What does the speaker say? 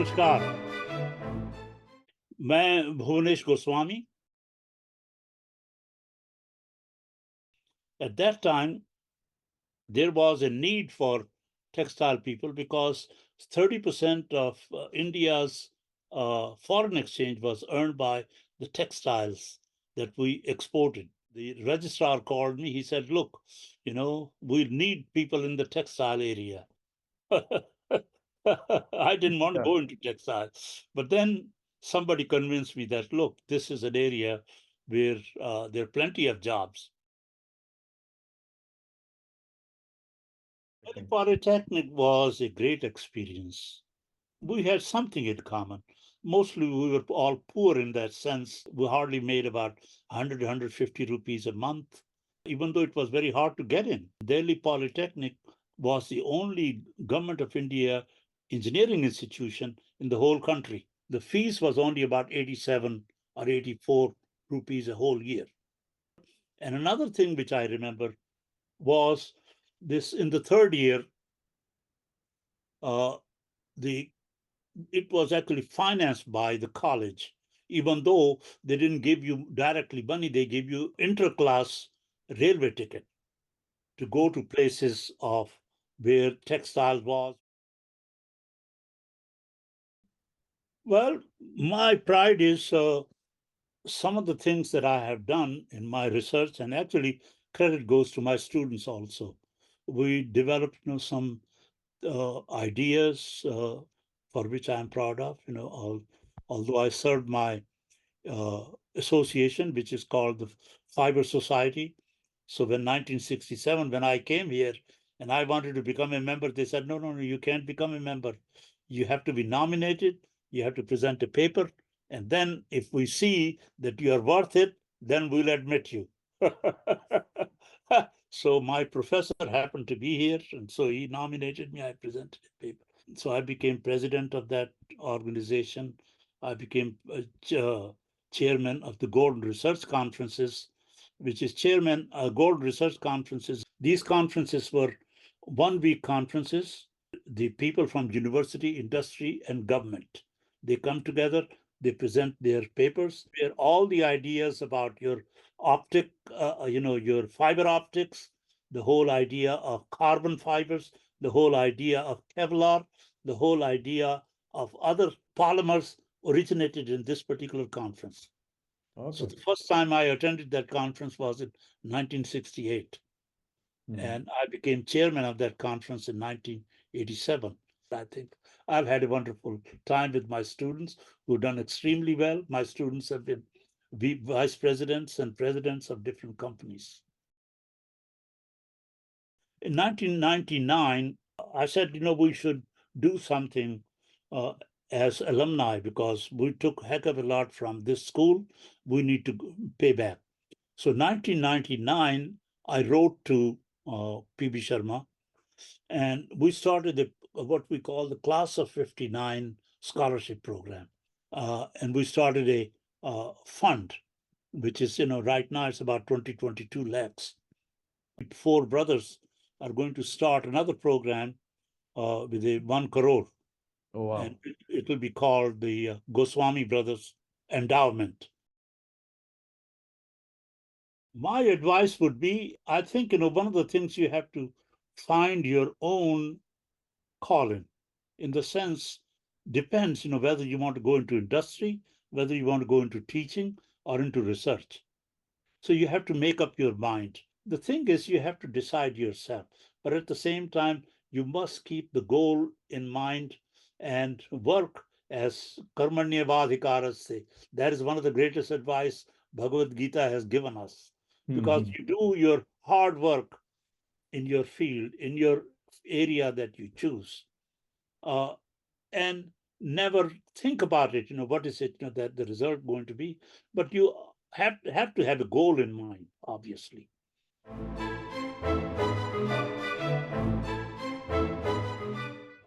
नमस्कार, मैं Bhuvnesh Goswami. At that time, there was a need for textile people because 30% of India's foreign exchange was earned by the textiles that we exported. The registrar called me. He said, look, we need people in the textile area. I didn't want to go into textiles. But then somebody convinced me that, look, this is an area where there are plenty of jobs. Delhi Polytechnic was a great experience. We had something in common. Mostly we were all poor in that sense. We hardly made about 100, 150 rupees a month, even though it was very hard to get in. Delhi Polytechnic was the only government of India engineering institution in the whole country. The fees was only about 87 or 84 rupees a whole year. And another thing which I remember was this: in the third year, it was actually financed by the college. Even though they didn't give you directly money, they gave you interclass railway ticket to go to places of where textiles was. Well, my pride is some of the things that I have done in my research, and actually credit goes to my students also. We developed some ideas for which I'm proud of. Although I served my association, which is called the Fiber Society. So when 1967, when I came here and I wanted to become a member, they said, no, you can't become a member. You have to be nominated, you have to present a paper, and then if we see that you are worth it, then we'll admit you. So my professor happened to be here, and so he nominated me. I presented a paper. So I became president of that organization. I became chairman of the Golden Research Conferences, which is chairman of Golden Research Conferences. These conferences were 1-week conferences. The people from university, industry, and government, they come together, they present their papers, where all the ideas about your optic, your fiber optics, the whole idea of carbon fibers, the whole idea of Kevlar, the whole idea of other polymers originated in this particular conference. Okay. So the first time I attended that conference was in 1968. And I became chairman of that conference in 1987. I think I've had a wonderful time with my students who've done extremely well. My students have been vice presidents and presidents of different companies. In 1999, I said, we should do something as alumni, because we took a heck of a lot from this school. We need to pay back. So 1999, I wrote to P.B. Sharma, and we started what we call the Class of 59 scholarship program. And we started a fund, which is, right now it's about 22 lakhs. 4 brothers are going to start another program with a 1 crore. Oh, wow. And it will be called the Goswami Brothers Endowment. My advice would be, I think, one of the things you have to find your own calling. In the sense, depends, whether you want to go into industry, whether you want to go into teaching or into research. So you have to make up your mind. The thing is, you have to decide yourself, but at the same time, you must keep the goal in mind and work as karmanyavadhikaras. That is one of the greatest advice Bhagavad Gita has given us, because you do your hard work in your field, in your area that you choose, and never think about it, what is it, that the result going to be, but you have to have a goal in mind, obviously.